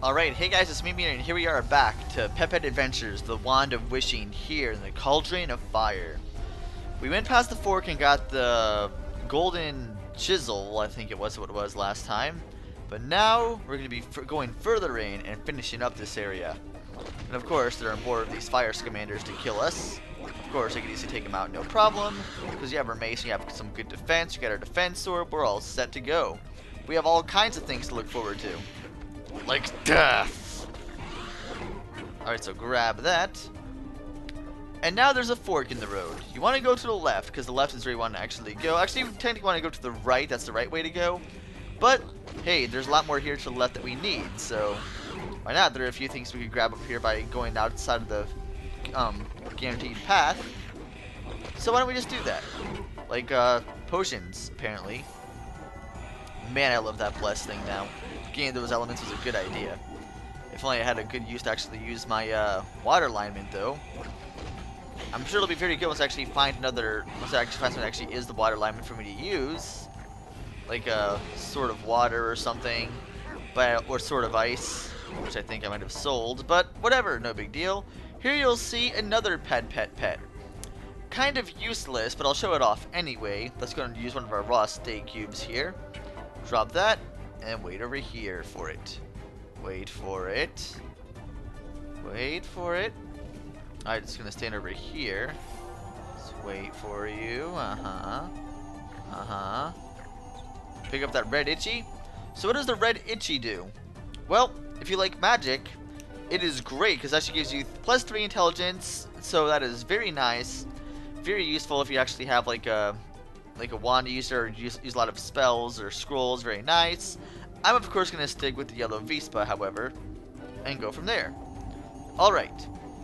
Alright, hey guys, it's me, Mia, and here we are back to Petpet Adventures, the Wand of Wishing, here in the Cauldron of Fire. We went past the fork and got the golden chisel, I think it was what it was last time. But now, we're going to be going further in and finishing up this area. And of course, there are more of these fire scommanders to kill us. Of course, I can easily take them out, no problem. Because you have our mace, you have some good defense, you got our defense sword, we're all set to go. We have all kinds of things to look forward to. Like death. Alright, so grab that. And now there's a fork in the road. You want to go to the left, because the left is where you want to actually go. Actually, you technically want to go to the right. That's the right way to go. But, hey, there's a lot more here to the left that we need. So, why not? There are a few things we could grab up here by going outside of the guaranteed path. So why don't we just do that? Like, potions, apparently. Man, I love that blessed thing now. Getting those elements was a good idea. If only I had a good use to actually use my water alignment, though. I'm sure it'll be very good once I actually find another. Once I actually find something that actually is the water alignment for me to use, like a sort of water or something, or sort of ice, which I think I might have sold. But whatever, no big deal. Here you'll see another pet. Kind of useless, but I'll show it off anyway. Let's go and use one of our raw steak cubes here. Drop that. And wait over here for it. Wait for it. Wait for it. Alright, it's gonna stand over here. Let's wait for you. Pick up that red itchy. So what does the red itchy do? Well, if you like magic, it is great because that actually gives you +3 intelligence. So that is very nice. Very useful if you actually have like a wand user or use a lot of spells or scrolls. Very nice. I'm of course going to stick with the yellow Vespa, however, and go from there. Alright,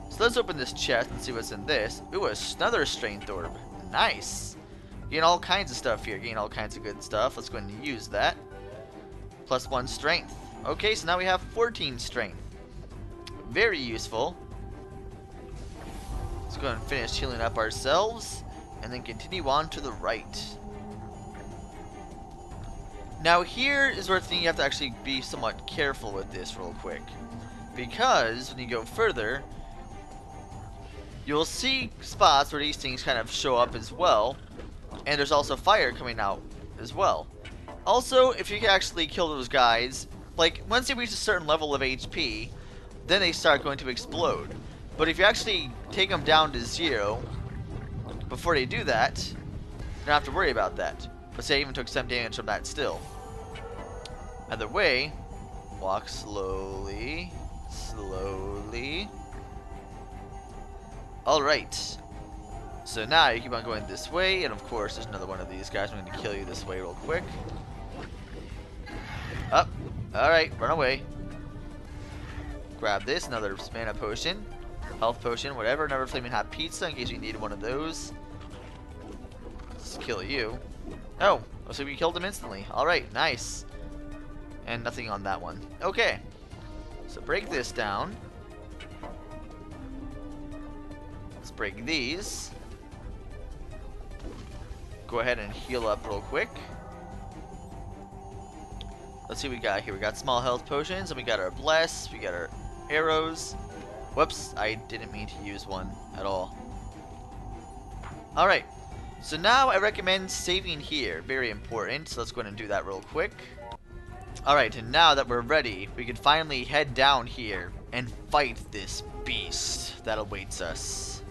so let's open this chest and see what's in this. Ooh, another strength orb. Nice. Getting all kinds of stuff here, getting all kinds of good stuff. Let's go ahead and use that. +1 strength. Okay, so now we have 14 strength. Very useful. Let's go ahead and finish healing up ourselves, and then continue on to the right. Now here is where you have to actually be somewhat careful with this real quick. Because when you go further, you'll see spots where these things kind of show up as well. And there's also fire coming out as well. Also, if you can actually kill those guys, like once they reach a certain level of HP, then they start going to explode. But if you actually take them down to 0 before they do that, you don't have to worry about that. But say I even took some damage from that still. Either way, walk slowly. Alright. So now you keep on going this way, and of course there's another one of these guys. I'm going to kill you this way real quick. Up. Alright, run away. Grab this, another mana potion. Health potion, whatever. Another flaming hot pizza in case you need one of those. Let's kill you. Oh, so we killed him instantly. Alright, nice. And nothing on that one. Okay. So break this down. Let's break these. Go ahead and heal up real quick. Let's see what we got here. We got small health potions, and we got our bless. We got our arrows. Whoops, I didn't mean to use one at all. Alright. So now I recommend saving here. Very important. So let's go ahead and do that real quick. Alright, and now that we're ready, we can finally head down here and fight this beast that awaits us.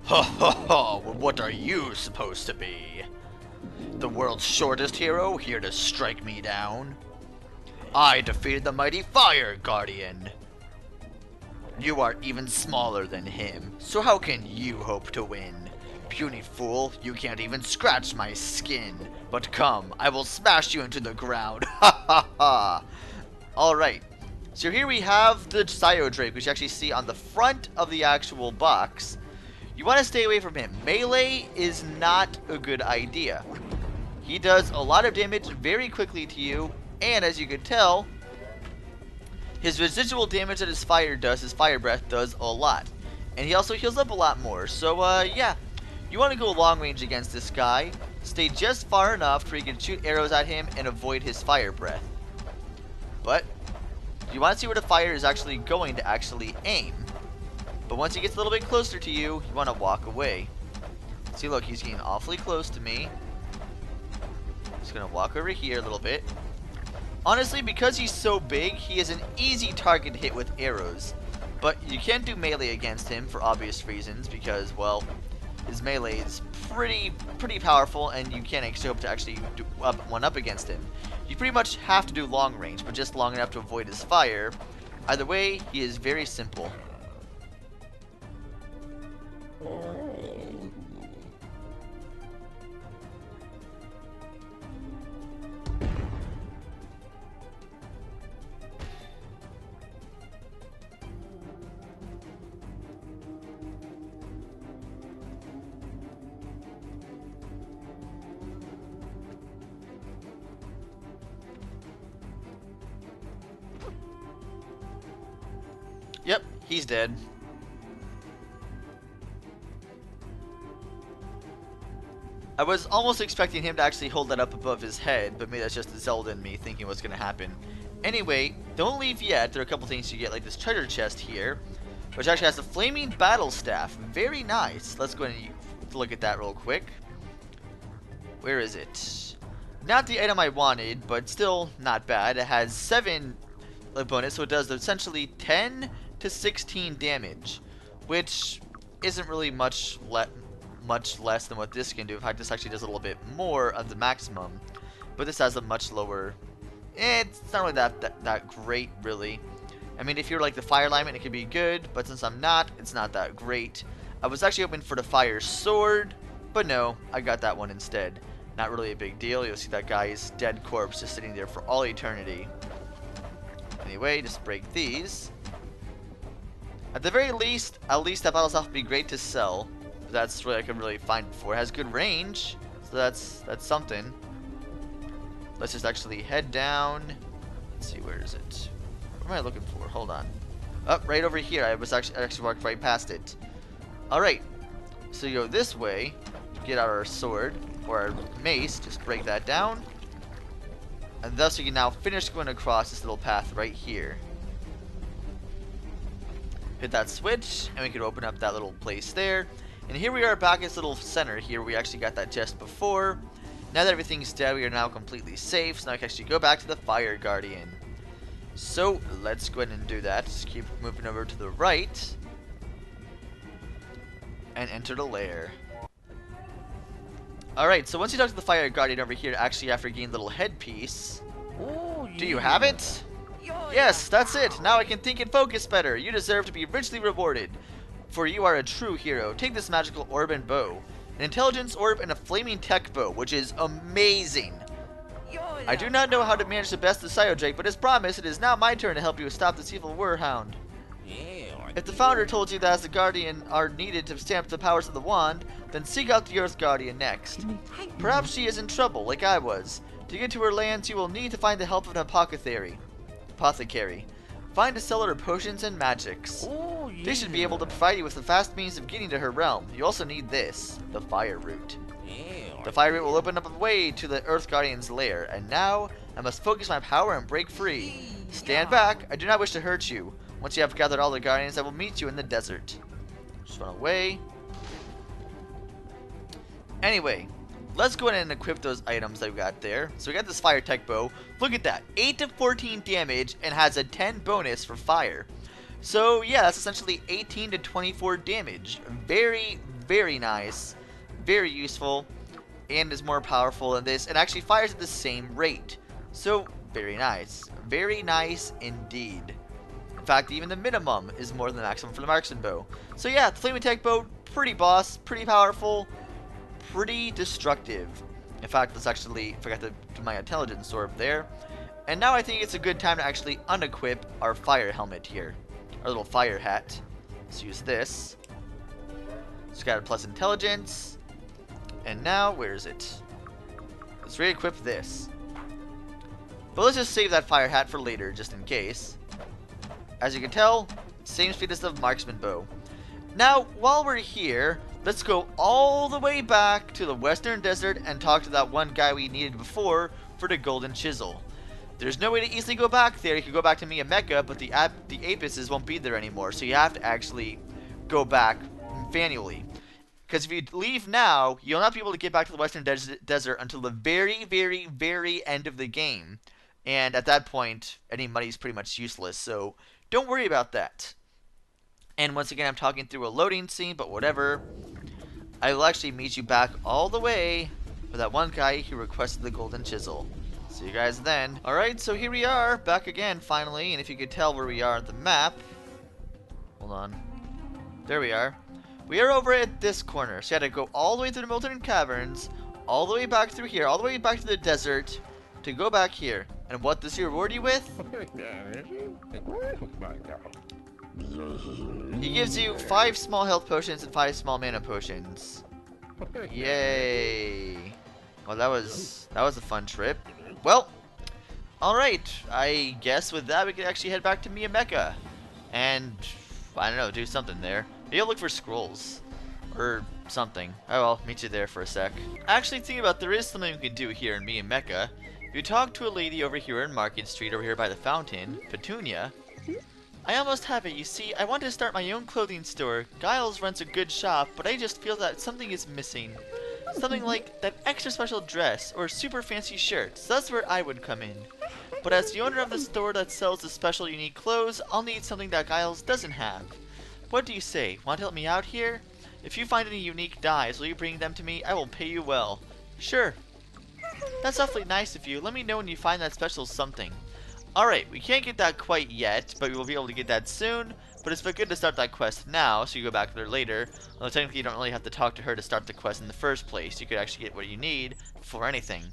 Ha ha ha! What are you supposed to be? The world's shortest hero, here to strike me down? I defeated the mighty Fire Guardian. You are even smaller than him, so how can you hope to win? Puny fool, you can't even scratch my skin. But come, I will smash you into the ground. Ha ha ha! Alright, so here we have the Cyodrake, which you actually see on the front of the actual box. You want to stay away from him. Melee is not a good idea. He does a lot of damage very quickly to you, and as you can tell, his residual damage that his fire breath does a lot. And he also heals up a lot more. So, yeah. You want to go long range against this guy. Stay just far enough where you can shoot arrows at him and avoid his fire breath. But, you want to see where the fire is actually going to actually aim. But once he gets a little bit closer to you, you want to walk away. See, look, he's getting awfully close to me. Just going to walk over here a little bit. Honestly, because he's so big, he is an easy target to hit with arrows. But you can't do melee against him for obvious reasons because, well, his melee is pretty powerful and you can't actually hope to actually do one up against him. You pretty much have to do long range, but just long enough to avoid his fire. Either way, he is very simple. Yep, he's dead. I was almost expecting him to actually hold that up above his head, but maybe that's just the Zelda in me thinking what's going to happen. Anyway, don't leave yet. There are a couple things you get, like this treasure chest here, which actually has a flaming battle staff. Very nice. Let's go ahead and look at that real quick. Where is it? Not the item I wanted, but still not bad. It has 7 bonus, so it does essentially 10 to 16 damage, which isn't really much less than what this can do. In fact, this actually does a little bit more of the maximum, but this has a much lower. It's not really that great, really. I mean, if you're like the fire alignment, it could be good, but since I'm not, it's not that great. I was actually hoping for the fire sword, but no, I got that one instead. Not really a big deal. You'll see that guy's dead corpse just sitting there for all eternity. Anyway, just break these. At the very least, at least that battle staff would be great to sell. That's what I could really find before. It has good range, so that's something. Let's just actually head down. Let's see, where is it? What am I looking for? Hold on. Oh, right over here. I actually walked right past it. Alright. So you go this way, get out our sword, or our mace, just break that down. And thus we can now finish going across this little path right here. Hit that switch, and we can open up that little place there. And here we are back at this little center here. We actually got that chest before. Now that everything's dead, we are now completely safe. So now I can actually go back to the Fire Guardian. So let's go ahead and do that. Just keep moving over to the right. And enter the lair. Alright, so once you talk to the Fire Guardian over here, actually after getting a little headpiece. Do you have it? Yes, that's it. Now I can think and focus better. You deserve to be richly rewarded. For you are a true hero. Take this magical orb and bow. An intelligence orb and a flaming tech bow, which is amazing. I do not know how to manage the best of Cyodrake, but as promised, it is now my turn to help you stop this evil Werhound. If the founder told you that as the Guardian are needed to stamp the powers of the wand, then seek out the Earth Guardian next. Perhaps she is in trouble, like I was. To get to her lands, you will need to find the help of an apothecary. Find a seller of potions and magics. They should be able to provide you with a fast means of getting to her realm. You also need this, the Fire Root. The Fire Root will open up a way to the Earth Guardian's lair, and now I must focus my power and break free. Stand back, I do not wish to hurt you. Once you have gathered all the Guardians, I will meet you in the desert. Just run away. Anyway, let's go ahead and equip those items that we got there. So we got this Fire Tech Bow. Look at that, 8 to 14 damage and has a 10 bonus for fire. So yeah, that's essentially 18 to 24 damage. Very, very nice. Very useful. And is more powerful than this. And actually fires at the same rate. So, very nice. Very nice indeed. In fact, even the minimum is more than the maximum for the marksman bow. So yeah, the flaming tech bow, pretty boss, pretty powerful, pretty destructive. In fact, let's actually, forgot to do my intelligence orb there. And now I think it's a good time to actually unequip our fire helmet here. Our little fire hat. Let's use this. It's got a plus intelligence. And now, where is it? let's re-equip this. But let's just save that fire hat for later, just in case. As you can tell, same speed as the marksman bow. Now, while we're here, let's go all the way back to the Western Desert and talk to that one guy we needed before for the golden chisel. There's no way to easily go back there. You could go back to Mia Mecca, but the Apises won't be there anymore, so you have to actually go back manually. Because if you leave now, you'll not be able to get back to the Western Desert until the very, very, very end of the game. And at that point, any money is pretty much useless, so don't worry about that. And once again, I'm talking through a loading scene, but whatever. I will actually meet you back all the way for that one guy who requested the golden chisel. See you guys then. Alright, so here we are, back again, finally. And if you could tell where we are on the map. Hold on. There we are. We are over at this corner. So you had to go all the way through the Molten Caverns, all the way back through here, all the way back to the desert, to go back here. And what does he reward you with? He gives you 5 small health potions and 5 small mana potions. Yay! Well, that was a fun trip. Well, alright. I guess with that we can actually head back to Mia Mecca. And, I don't know, do something there. Maybe I'll look for scrolls. Or something. Oh well, meet you there for a sec. Actually, thinking about there is something we can do here in Mia Mecca. If you talk to a lady over here in Market Street, over here by the fountain, Petunia. I almost have it, you see. I want to start my own clothing store. Giles runs a good shop, but I just feel that something is missing. Something like that extra special dress or super fancy shirts. That's where I would come in. But as the owner of the store that sells the special unique clothes, I'll need something that Giles doesn't have. What do you say? Want to help me out here? If you find any unique dyes, will you bring them to me? I will pay you well. Sure. That's awfully nice of you. Let me know when you find that special something. Alright, we can't get that quite yet, but we will be able to get that soon. But it's good to start that quest now, so you go back there later. Although technically you don't really have to talk to her to start the quest in the first place. You could actually get what you need before anything.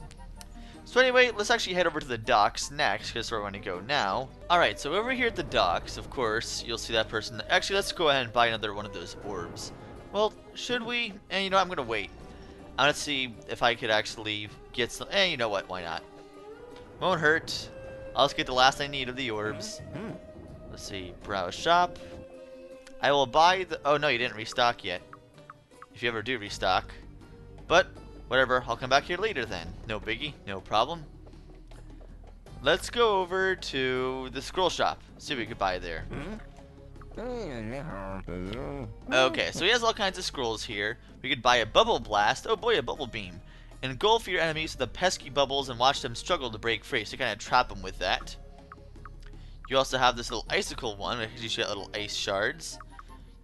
So anyway, let's actually head over to the docks next, because that's where we're going to go now. Alright, so over here at the docks, of course, you'll see that person. Actually, let's go ahead and buy another one of those orbs. Well, should we? And you know, I'm going to wait. I'm going to see if I could actually get some. You know what? Why not? Won't hurt. I'll just get the last I need of the orbs. Let's see. Browse shop. I will buy the. Oh, no, you didn't restock yet. If you ever do restock. But, whatever. I'll come back here later then. No biggie. No problem. Let's go over to the scroll shop. See what we could buy there. Okay, so he has all kinds of scrolls here. We could buy a bubble blast. Oh boy, a bubble beam. Engulf your enemies with the pesky bubbles and watch them struggle to break free. So you kind of trap them with that. You also have this little icicle one, which gives you little ice shards.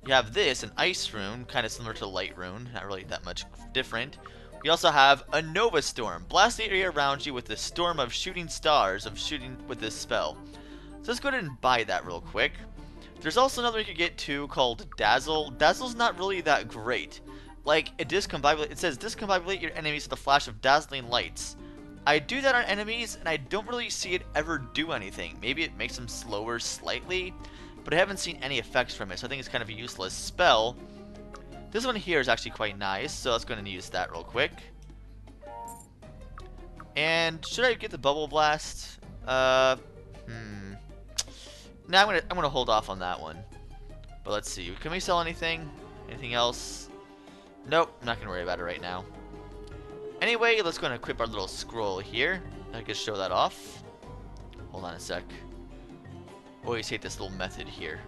You have this, an ice rune, kind of similar to light rune. Not really that much different. We also have a Nova Storm. Blast the area around you with a storm of shooting stars with this spell. So let's go ahead and buy that real quick. There's also another you could get too called Dazzle. Dazzle's not really that great. Like, it says discombobulate your enemies with a flash of dazzling lights. I do that on enemies, and I don't really see it ever do anything. Maybe it makes them slower slightly, but I haven't seen any effects from it, so I think it's kind of a useless spell. This one here is actually quite nice, so let's go ahead and use that real quick. And should I get the Bubble Blast? No, I'm gonna hold off on that one. But let's see. Can we sell anything? Anything else? Nope, I'm not gonna worry about it right now. Anyway, let's go and equip our little scroll here. I can show that off. Hold on a sec. Always hate this little method here.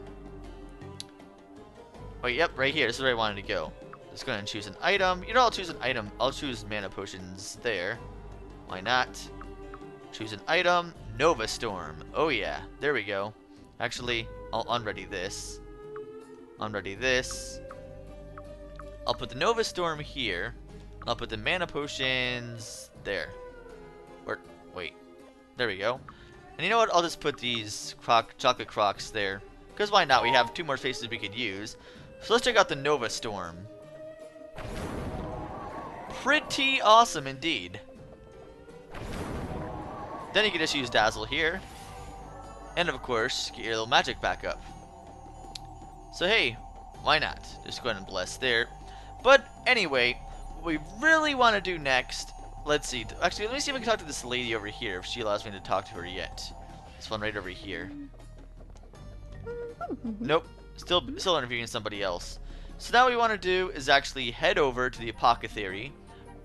Wait, yep, right here. This is where I wanted to go. Let's go ahead and choose an item. You know, I'll choose an item. I'll choose mana potions there. Why not? Choose an item. Nova Storm. Oh yeah, there we go. Actually, I'll unready this. Unready this. I'll put the Nova Storm here. I'll put the mana potions there. Or, wait. There we go. And you know what? I'll just put these chocolate crocs there. Because why not? We have 2 more faces we could use. So let's check out the Nova Storm. Pretty awesome indeed. Then you can just use Dazzle here. And of course, get your little magic back up. So hey, why not? Just go ahead and bless there. But anyway, what we really want to do next, let's see. Actually, let me see if I can talk to this lady over here, if she allows me to talk to her yet. This one right over here. Nope. Still interviewing somebody else. So now what we want to do is actually head over to the apothecary.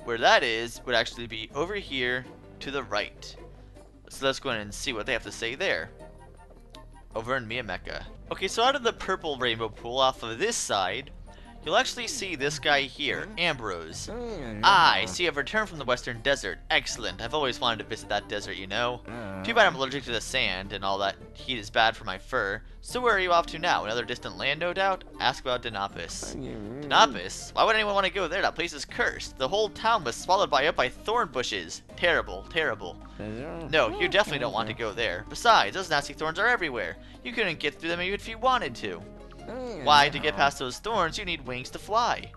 Where that is would actually be over here to the right. So let's go in and see what they have to say there. Over in Mia Mecca. Okay, so out of the purple rainbow pool off of this side, you'll actually see this guy here, Ambrose. I see I've returned from the western desert. Excellent. I've always wanted to visit that desert, you know. Too bad I'm allergic to the sand, and all that heat is bad for my fur. So where are you off to now? Another distant land, no doubt? Ask about Denapis. Denapis? Why would anyone want to go there? That place is cursed. The whole town was swallowed by thorn bushes. Terrible, terrible. No, you definitely don't want to go there. Besides, those nasty thorns are everywhere. You couldn't get through them even if you wanted to. Why, to get past those thorns, you need wings to fly.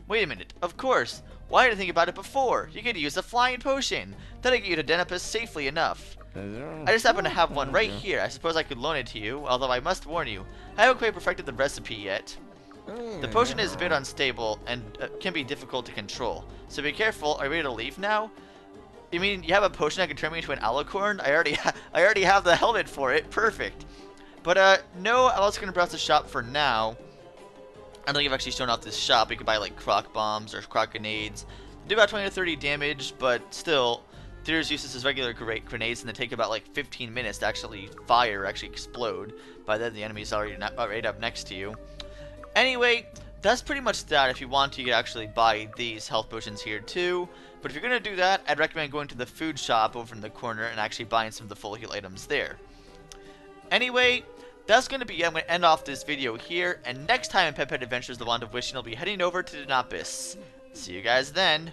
Wait a minute, of course. Why didn't I think about it before? You could use a flying potion. That'll get you to Denapis safely enough. I just happen to have one right here. I suppose I could loan it to you, although I must warn you, I haven't quite perfected the recipe yet. The potion is a bit unstable and can be difficult to control, so be careful. Are you ready to leave now? You mean you have a potion that can turn me into an alicorn? I already have the helmet for it. Perfect. But no, I'm also gonna browse the shop for now. I don't think I've actually shown off this shop. You can buy like croc bombs or croc grenades. They do about 20 to 30 damage, but still, they're as useless as regular grenades, and they take about like 15 minutes to actually fire or actually explode. By then, the enemy's already right up next to you. Anyway, that's pretty much that. If you want to, you can actually buy these health potions here too. But if you're gonna do that, I'd recommend going to the food shop over in the corner and actually buying some of the full heal items there. Anyway, that's going to be it. I'm going to end off this video here, and next time in Petpet Adventures The Wand of Wishing, I'll be heading over to Denapis. See you guys then.